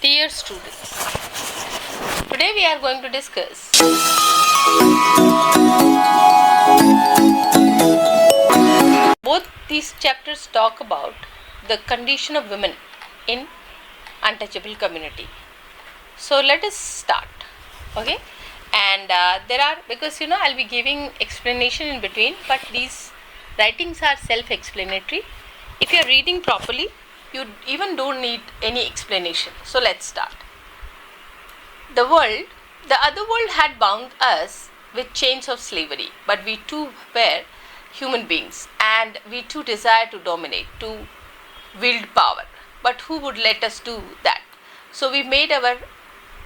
Dear students, today we are going to discuss both these chapters talk about the condition of women in untouchable community. So let us start, okay? And there are, because I'll be giving explanation in between, but these writings are self-explanatory. If you are reading properly, you even don't need any explanation. So let's start. The other world had bound us with chains of slavery, but we too were human beings, and we too desire to dominate, to wield power. But who would let us do that? So we made our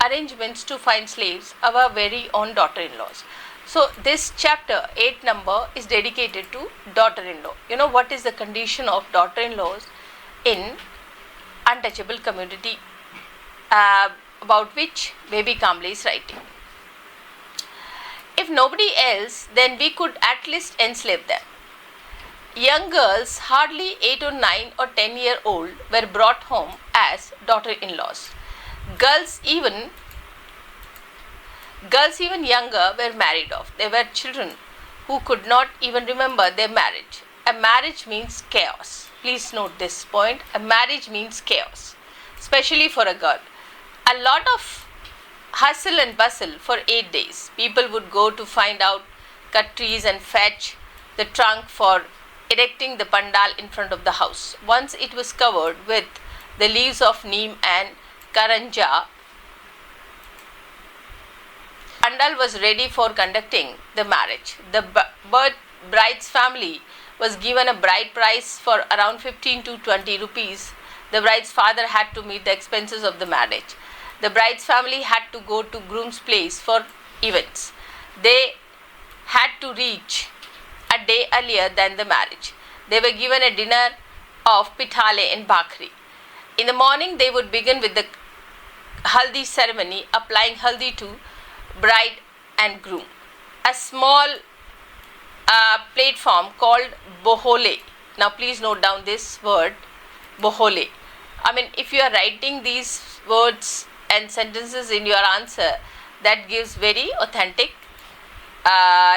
arrangements to find slaves, our very own daughter-in-laws. So this chapter 8 number is dedicated to daughter-in-law. What is the condition of daughter-in-laws in untouchable community, about which baby Kamle is writing. If nobody else, then we could at least enslave them. Young girls, hardly 8 or 9 or 10-year-old, were brought home as daughter-in-laws. Girls even younger were married off. They were children who could not even remember their marriage. A marriage means chaos. Please note this point. A marriage means chaos, especially for a girl. A lot of hustle and bustle for 8 days. People would go to find out, cut trees and fetch the trunk for erecting the pandal in front of the house. Once it was covered with the leaves of neem and karanja, pandal was ready for conducting the marriage. The bride's family was given a bride price for around 15 to 20 rupees. The bride's father had to meet the expenses of the marriage. The bride's family had to go to groom's place for events. They had to reach a day earlier than the marriage. They were given a dinner of pitale and bhakri. In the morning, they would begin with the haldi ceremony, applying haldi to bride and groom. A small platform called bohole. Now please note down this word, bohole. If you are writing these words and sentences in your answer, that gives very authentic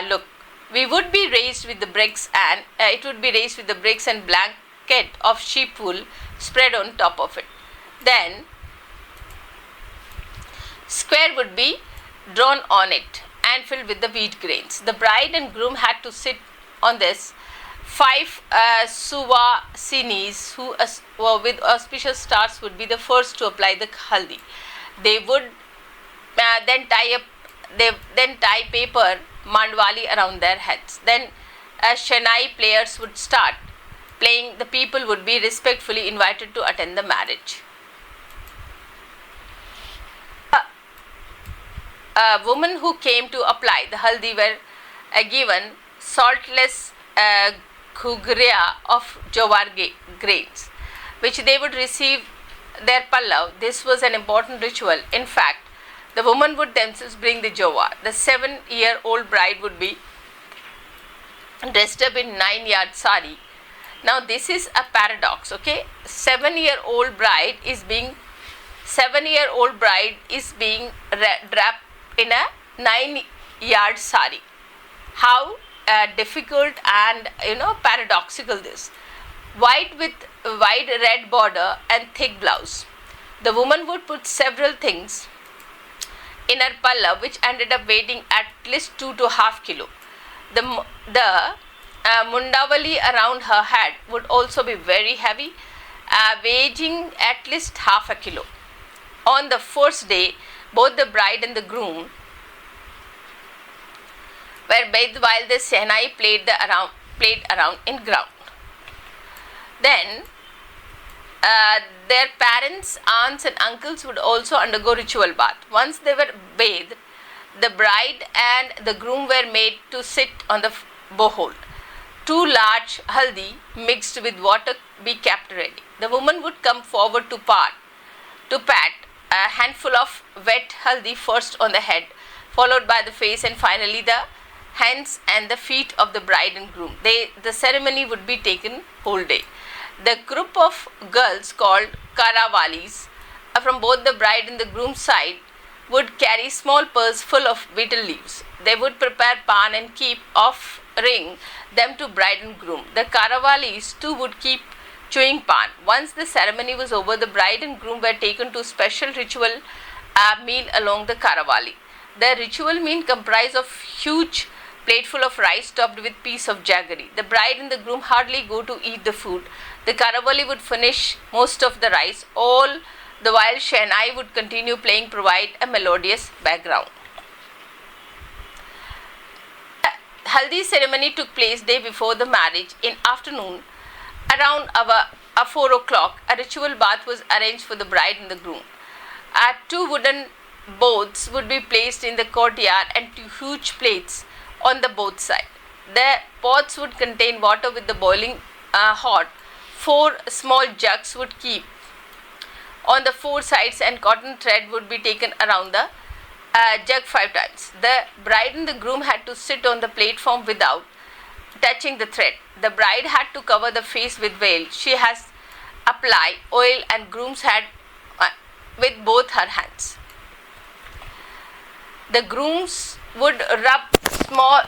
look. We would be raised with the bricks, and it would be raised with the bricks and blanket of sheep wool spread on top of it. Then square would be drawn on it and filled with the wheat grains. The bride and groom had to sit on this. 5 suvaasinis who with auspicious stars would be the first to apply the haldi. They would then tie paper mandwali around their heads. Then Shehnai players would start playing. The people would be respectfully invited to attend the marriage. Women who came to apply the haldi were given saltless ghugria of jowar grains, which they would receive their pallav. This was an important ritual. In fact, the women would themselves bring the jowar. The 7-year-old bride would be dressed up in 9-yard sari. Now this is a paradox, okay? 7-year-old bride is being draped in a 9-yard sari. How difficult and paradoxical this. White with wide red border and thick blouse. The woman would put several things in her palla, which ended up weighing at least 2.5 kilo. The mundavali around her head would also be very heavy, weighing at least half a kilo. On the first day, both the bride and the groom were bathed while the Shehnai played around in ground. Then their parents, aunts and uncles would also undergo ritual bath. Once they were bathed, the bride and the groom were made to sit on the bohol. 2 large haldi mixed with water be kept ready. The woman would come forward to pat a handful of wet haldi first on the head, followed by the face, and finally the hands and the feet of the bride and groom. The ceremony would be taken whole day. The group of girls called Karawalis from both the bride and the groom's side would carry small purse full of betel leaves. They would prepare pan and keep offering them to bride and groom. The Karavalis too would keep chewing pan. Once the ceremony was over, the bride and groom were taken to special ritual meal along the Karavali. The ritual meal comprised of huge plateful of rice topped with piece of jaggery. The bride and the groom hardly go to eat the food. The Karavali would finish most of the rice, all the while Shehnai would continue playing, provide a melodious background. The Haldi ceremony took place day before the marriage. In afternoon, around 4 o'clock, a ritual bath was arranged for the bride and the groom. Two wooden boats would be placed in the courtyard and two huge plates on the both sides. The pots would contain water with the boiling hot. 4 small jugs would keep on the 4 sides and cotton thread would be taken around the jug 5 times. The bride and the groom had to sit on the platform without touching the thread. The bride had to cover the face with veil. She has applied oil and groom's had with both her hands. The grooms would rub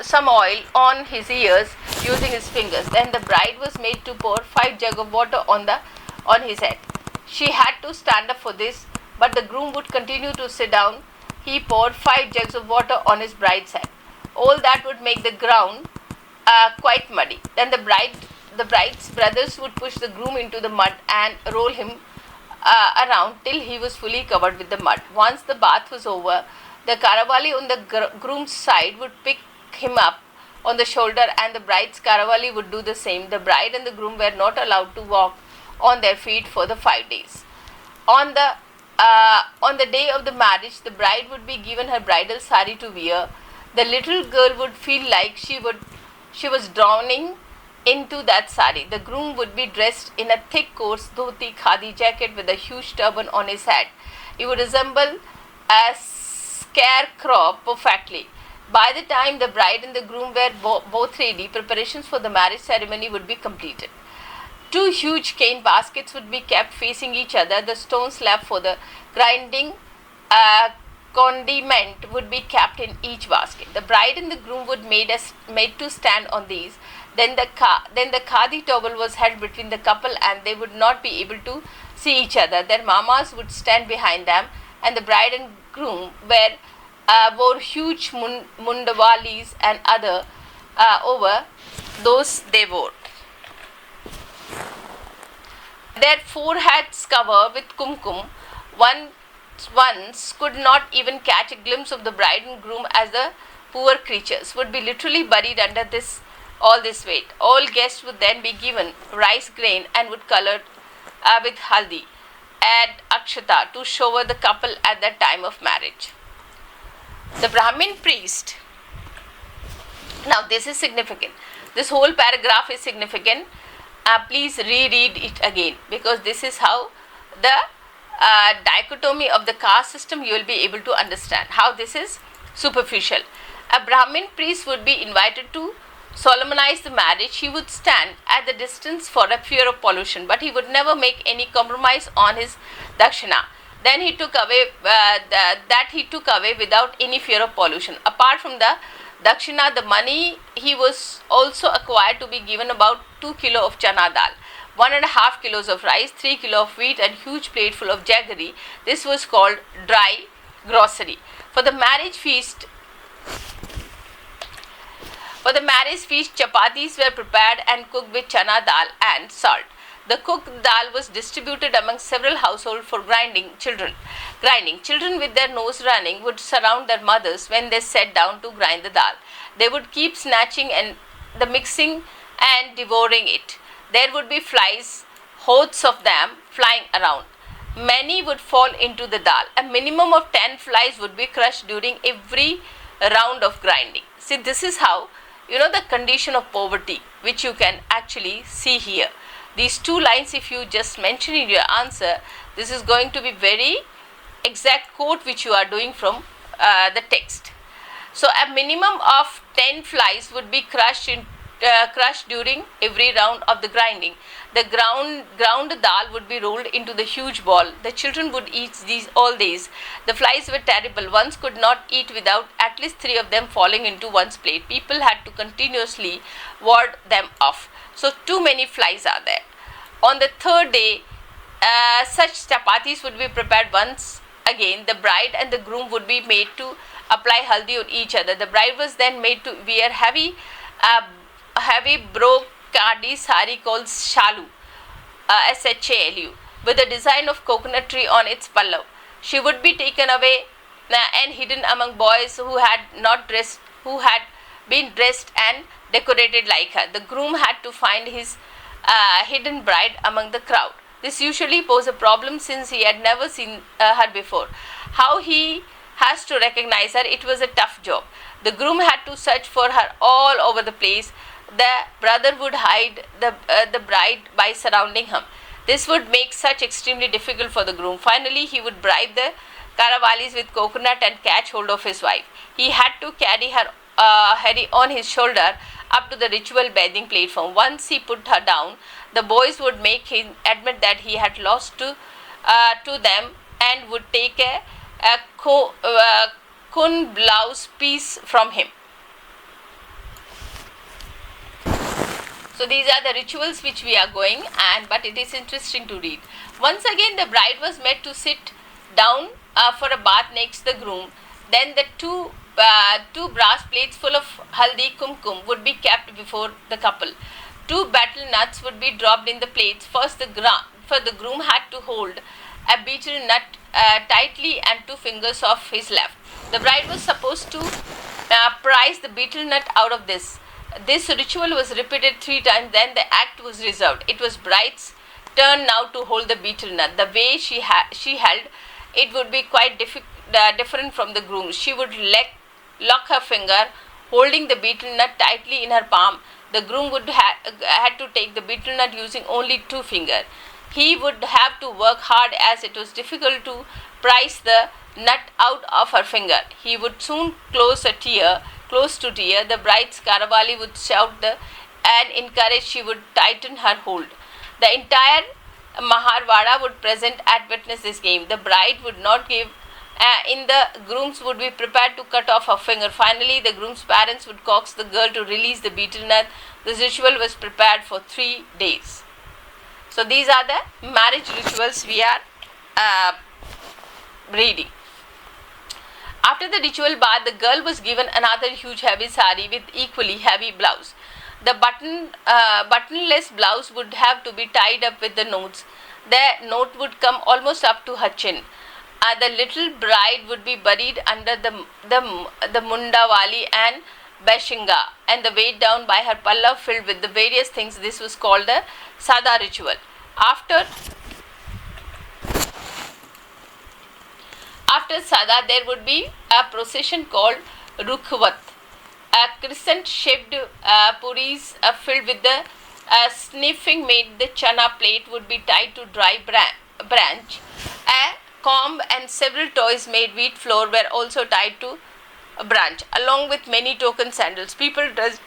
some oil on his ears using his fingers. Then the bride was made to pour 5 jugs of water on his head. She had to stand up for this, but the groom would continue to sit down. He poured 5 jugs of water on his bride's head. All that would make the ground quite muddy. Then the bride's brothers would push the groom into the mud and roll him around till he was fully covered with the mud. Once the bath was over, the Karavali on the groom's side would pick him up on the shoulder and the bride's Karavali would do the same. The bride and the groom were not allowed to walk on their feet for the 5 days. On the day of the marriage, the bride would be given her bridal sari to wear. The little girl would feel like she was drowning into that sari. The groom would be dressed in a thick coarse dhoti khadi jacket with a huge turban on his head. He would resemble a scarecrow perfectly. By the time the bride and the groom were both ready, preparations for the marriage ceremony would be completed. 2 huge cane baskets would be kept facing each other. The stone slab for the grinding condiment would be kept in each basket. The bride and the groom would made to stand on these. Then the khadi towel was held between the couple and they would not be able to see each other. Their mamas would stand behind them and the bride and groom wore huge mundavalis and other over those they wore. Their foreheads covered with kumkum. Ones could not even catch a glimpse of the bride and groom as the poor creatures would be literally buried under all this weight. All guests would then be given rice grain and would colored with haldi and akshata to shower the couple at the time of marriage. The Brahmin priest. Now this is significant. This whole paragraph is significant. Please reread it again because this is how the dichotomy of the caste system you will be able to understand how this is superficial. A Brahmin priest would be invited to solemnize the marriage. He would stand at the distance for a fear of pollution, but he would never make any compromise on his dakshina. Then he took away without any fear of pollution. Apart from the dakshina, the money he was also acquired to be given about 2 kilo of chana dal, 1.5 kilos of rice, 3 kilo of wheat and huge plate full of jaggery. This was called dry grocery. For the marriage feast, chapatis were prepared and cooked with chana dal and salt. The cooked dal was distributed among several households for grinding. Children with their nose running would surround their mothers when they sat down to grind the dal. They would keep snatching and the mixing and devouring it. There would be flies, hordes of them flying around. Many would fall into the dal. A minimum of 10 flies would be crushed during every round of grinding. See, this is how, the condition of poverty, which you can actually see here. These 2 lines, if you just mention in your answer, this is going to be very exact quote which you are doing from the text. So, a minimum of 10 flies would be crushed crushed during every round of the grinding. The ground dal would be rolled into the huge ball. The children would eat these all days. The flies were terrible. One could not eat without at least 3 of them falling into one's plate. People had to continuously ward them off. So too many flies are there. On the third day, such chapatis would be prepared once again. The bride and the groom would be made to apply haldi on each other. The bride was then made to wear heavy brocade sari called shalu, SHALU, with a design of coconut tree on its pallav. She would be taken away and hidden among boys who had been dressed and decorated like her. The groom had to find his hidden bride among the crowd. This usually posed a problem since he had never seen her before. How he has to recognize her, it was a tough job. The groom had to search for her all over the place. The brother would hide the bride by surrounding him. This would make such extremely difficult for the groom. Finally, he would bribe the Karavalis with coconut and catch hold of his wife. He had to carry her on his shoulder up to the ritual bathing platform. Once he put her down, the boys would make him admit that he had lost to them and would take a kun blouse piece from him. So these are the rituals which we are going, but it is interesting to read. Once again, the bride was made to sit down for a bath next the groom. Then the two brass plates full of haldi kumkum would be kept before the couple. 2 betel nuts would be dropped in the plates. First, the groom had to hold a betel nut tightly and 2 fingers of his left. The bride was supposed to prise the betel nut out of this. This ritual was repeated 3 times, then the act was reserved. It was bride's turn now to hold the betel nut. The way she held it would be quite different from the groom. She would lock her finger, holding the betel nut tightly in her palm. The groom would had to take the betel nut using only 2 fingers. He would have to work hard as it was difficult to prise the nut out of her finger. He would soon close to tear. The bride's Karavali would shout and encourage. She would tighten her hold. The entire Maharwada would present and witness this game. The bride would not give in. The grooms would be prepared to cut off her finger. Finally, the groom's parents would coax the girl to release the betel nut. This ritual was prepared for 3 days. So these are the marriage rituals we are reading. After the ritual bath, the girl was given another huge heavy sari with equally heavy blouse. The buttonless blouse would have to be tied up with the knots. The knot would come almost up to her chin. The little bride would be buried under the mundawali and bashinga, and the weight down by her pallav filled with the various things. This was called the sada ritual. After sada, there would be a procession called rukhwat. Crescent-shaped puris filled with the sniffing made. The chana plate would be tied to dry branch. A comb and several toys made wheat flour were also tied to a branch, along with many token sandals. People dressed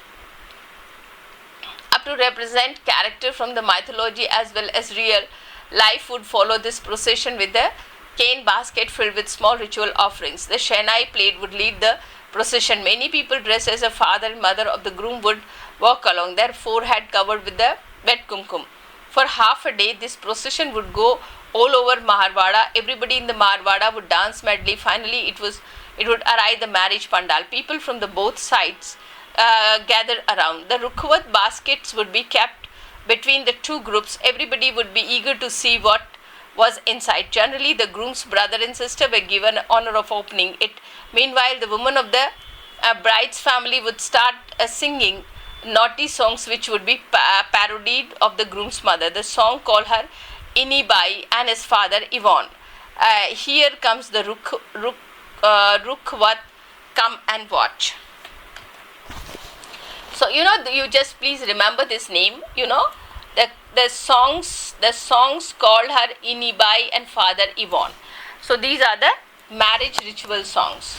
up to represent character from the mythology as well as real life would follow this procession with the cane basket filled with small ritual offerings. The Shehnai plate would lead the procession. Many people dressed as a father and mother of the groom would walk along, their forehead covered with the wet kumkum. For half a day, this procession would go all over Maharwada. Everybody in the Maharwada would dance madly. Finally, it would arrive the marriage pandal. People from the both sides gathered around. The rukhwat baskets would be kept between the 2 groups. Everybody would be eager to see what was inside. Generally, the groom's brother and sister were given honor of opening it. Meanwhile, the woman of the bride's family would start singing naughty songs which would be parodied of the groom's mother. The song called her Inibai and his father Yvonne. Here comes the rukhwat. Come and watch. So you just please remember this name. The songs called her Inibai and father Yvonne. So these are the marriage ritual songs.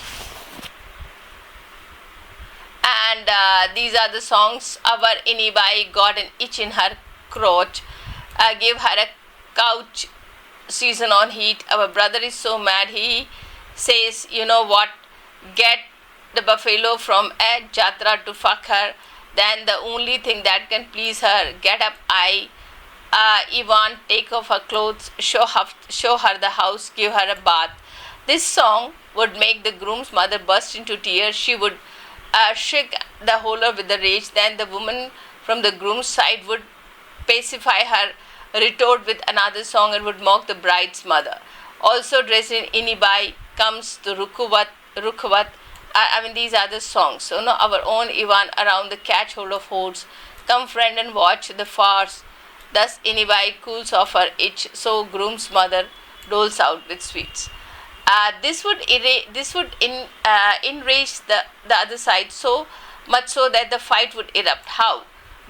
And these are the songs. Our Inibai got an itch in her crotch, give her a couch, season on heat. Our brother is so mad, he says, you know what, get the buffalo from a jatra to fuck her. Then the only thing that can please her, get up, Ivan, take off her clothes, show her the house, give her a bath. This song would make the groom's mother burst into tears. She would shriek the wholer with the rage. Then the woman from the groom's side would pacify her, retort with another song, and would mock the bride's mother. Also dressed in Inibai comes the Rukhwat. These are the songs. So, no, our own Ivan around the catch hold of hordes. Come, friend, and watch the farce. Thus, Inibai cools off her itch. So, groom's mother doles out with sweets. This would enrage the other side so much so that the fight would erupt. How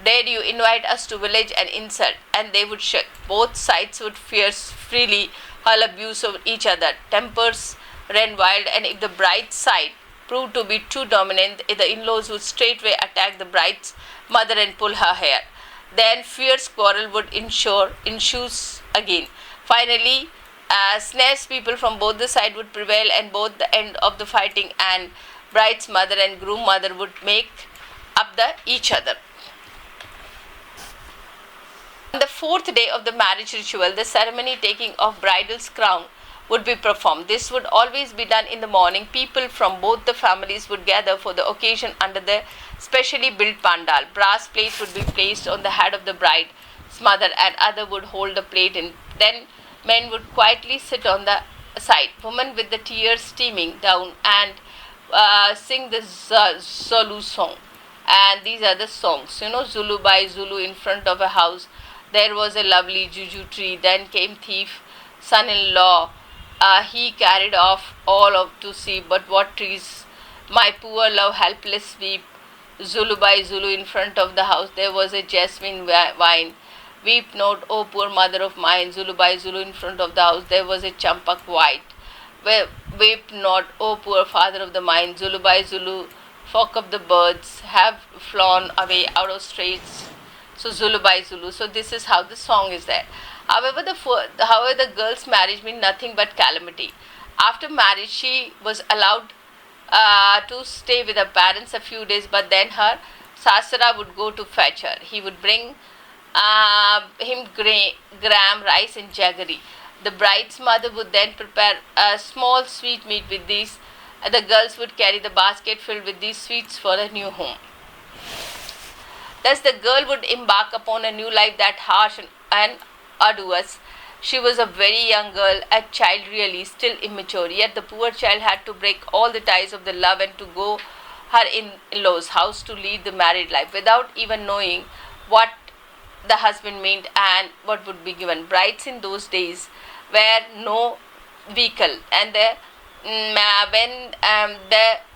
dare you invite us to village and insult? And they would shake. Both sides would fierce freely hurl abuse of each other. Tempers ran wild, and if the bride's side proved to be too dominant, the in-laws would straightway attack the bride's mother and pull her hair. Then fierce quarrel would ensues again. Finally, snares people from both the sides would prevail, and both the end of the fighting and bride's mother and groom mother would make up each other. On the fourth day of the marriage ritual, the ceremony taking of bridal's crown would be performed. This would always be done in the morning. People from both the families would gather for the occasion under the specially built pandal. Brass plates would be placed on the head of the bride's mother, and other would hold the plate in. Then men would quietly sit on the side. Women with the tears steaming down and sing the Zulu song. And these are the songs. Zulu by Zulu in front of a house. There was a lovely juju tree. Then came thief, son-in-law. He carried off all of to see, but what trees? My poor love helpless weep. Zulu by Zulu in front of the house. There was a jasmine vine. Weep not, O poor mother of mine. Zulu by Zulu in front of the house. There was a champak white. Weep not, O poor father of the mine. Zulu by Zulu, flock of the birds have flown away out of straits. So Zulu by Zulu. So this is how the song is there. However, the girl's marriage meant nothing but calamity. After marriage, she was allowed to stay with her parents a few days, but then her sasra would go to fetch her. He would bring him gram, rice and jaggery. The bride's mother would then prepare a small sweet meat with these. The girls would carry the basket filled with these sweets for a new home. Thus the girl would embark upon a new life that harsh and arduous. She was a very young girl, a child really, still immature. Yet the poor child had to break all the ties of the love and to go her in-laws' house to lead the married life without even knowing what the husband meant and what would be given. Brides in those days were no vehicle, and when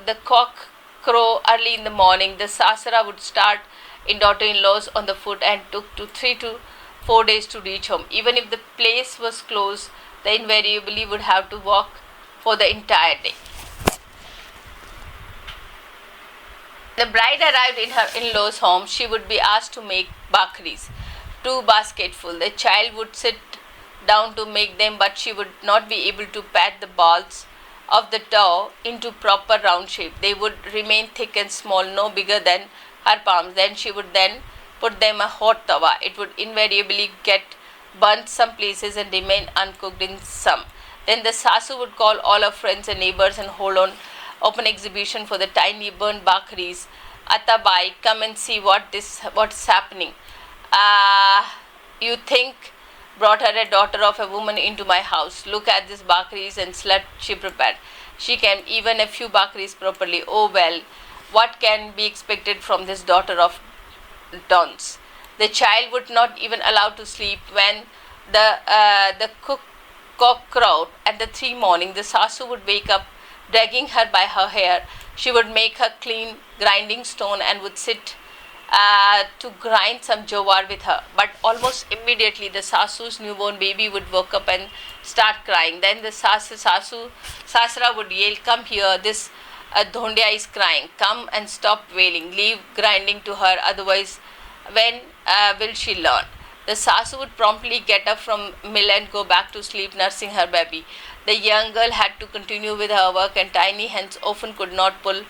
the cock crow early in the morning, the sasra would start in daughter-in-laws on the foot and took 3 to 4 days to reach home. Even if the place was closed, they invariably would have to walk for the entire day. The bride arrived in her in-laws' home. She would be asked to make bakris, 2 basketful. The child would sit down to make them, but she would not be able to pat the balls of the dough into proper round shape. They would remain thick and small, no bigger than her palms. Then she would put them a hot tawa. It would invariably get burnt some places and remain uncooked in some. Then the sasu would call all her friends and neighbors and hold on open exhibition for the tiny burnt bakris. Atabai, come and see what's happening. You think brought her a daughter of a woman into my house. Look at this bakris and slut she prepared. She can even a few bakris properly. Oh well, what can be expected from this daughter of dons? The child would not even allow to sleep. When the cock crowed at the 3 morning, the sasu would wake up, dragging her by her hair. She would make her clean grinding stone and would sit to grind some jowar with her. But almost immediately the sasu's newborn baby would wake up and start crying. Then the sasra would yell, come here, this Dhondia is crying. Come and stop wailing. Leave grinding to her, otherwise, when will she learn? The Sasu would promptly get up from mill and go back to sleep, nursing her baby. The young girl had to continue with her work, and tiny hands often could not pull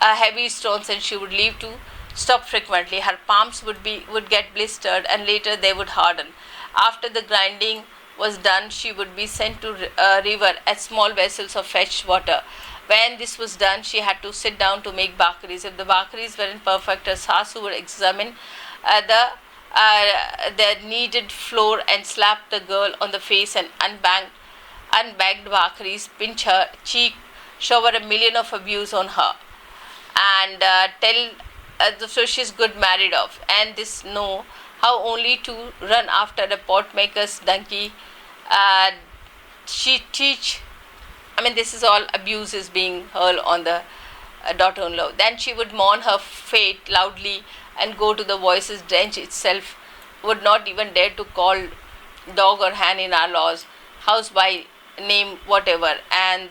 heavy stones, and she would leave to stop frequently. Her palms would get blistered, and later they would harden. After the grinding was done, she would be sent to a river as small vessels of fresh water. When this was done, she had to sit down to make bakaris. If the bakaris weren't perfect, her Sasu would examine the kneaded flour and slap the girl on the face and unbagged bakaris, pinch her cheek, shower a million of abuse on her, and tell so she's good married off. And this know how only to run after a pot maker's donkey. She teach. I mean, this is all abuse is being hurled on the daughter-in-law. Then she would mourn her fate loudly and go to the voices drench itself, would not even dare to call dog or hen in our laws, house by name, whatever, and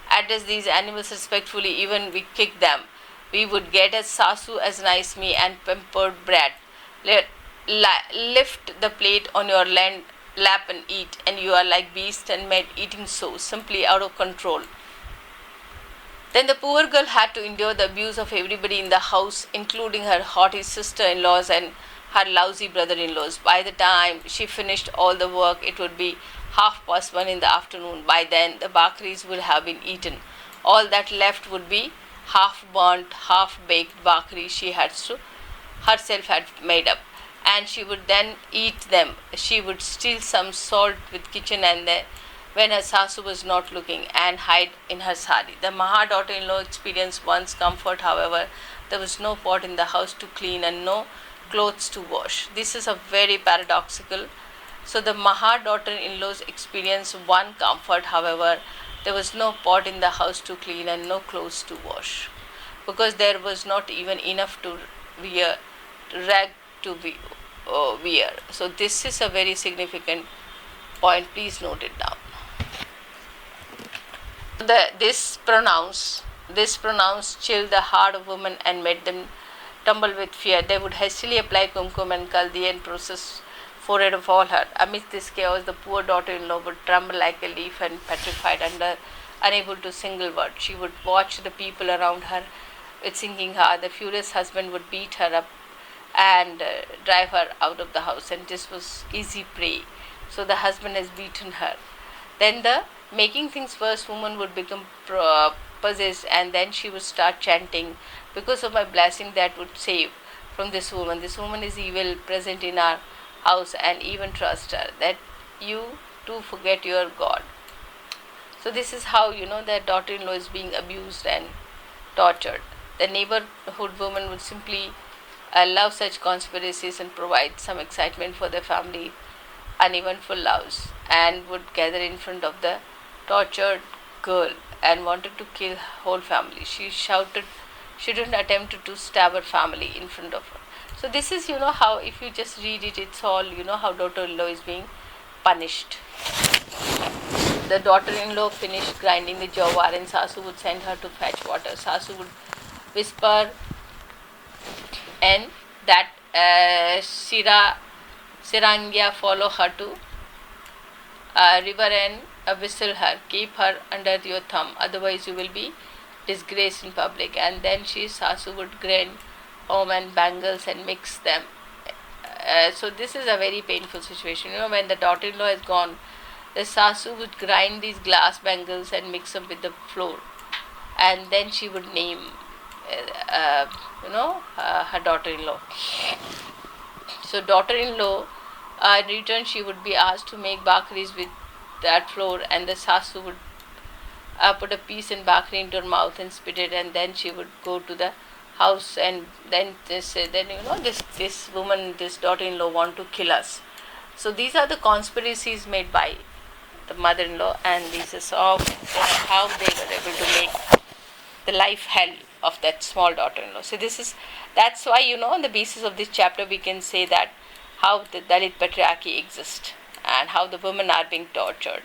address these animals respectfully. Even we kick them. We would get a Sasu as nice me and pampered brat. Lift the plate on your lap and eat, and you are like beast and made eating so simply out of control. Then the poor girl had to endure the abuse of everybody in the house, including her haughty sister-in-laws and her lousy brother-in-laws. By the time she finished all the work, it would be 1:30 in the afternoon. By then, the bakaris would have been eaten. All that left would be half-burnt, half-baked bakaris she herself had made up, and she would then eat them. She would steal some salt with kitchen and when her Sasu was not looking, and hide in her sari. The Maha daughter-in-law experienced one's comfort, however. There was no pot in the house to clean and no clothes to wash. This is a very paradoxical. So the Maha daughter-in-law's experienced one comfort, however. There was no pot in the house to clean and no clothes to wash, because there was not even enough to rag to wear. So this is a very significant point. Please note it down. This pronounce chilled the heart of women and made them tremble with fear. They would hastily apply kumkum and kaldi and process forehead of all her. Amidst this chaos, the poor daughter-in-law would tremble like a leaf and petrified, unable to single word. She would watch the people around her with sinking heart. The furious husband would beat her up and drive her out of the house, and this was easy prey. So the husband has beaten her. Then the making things worse, woman would become possessed, and then she would start chanting, because of my blessing that would save from this woman. This woman is evil, present in our house, and even trust her, that you too forget your God. So this is how that daughter-in-law is being abused and tortured. The neighborhood woman would simply love such conspiracies and provide some excitement for their family uneventful lives, and would gather in front of the tortured girl and wanted to kill whole family. She shouted she didn't attempt to stab her family in front of her. So this is how, if you just read it, it's all how daughter-in-law is being punished. The daughter-in-law finished grinding the jawar, and Sasu would send her to fetch water. Sasu would whisper and that Sirangya follow her to river and whistle her, keep her under your thumb, otherwise you will be disgraced in public. And then Sasu would grind home and bangles and mix them. So this is a very painful situation. When the daughter-in-law is gone, the Sasu would grind these glass bangles and mix them with the flour, and then she would name her daughter-in-law. So daughter-in-law, in return, she would be asked to make bakaris with that flour, and the Sasu would put a piece in bakri into her mouth and spit it, and then she would go to the house, and then this woman, this daughter-in-law, want to kill us. So these are the conspiracies made by the mother-in-law, and this is of how they were able to make the life hell of that small daughter-in-law. So that's why on the basis of this chapter we can say that how the Dalit patriarchy exists and how the women are being tortured.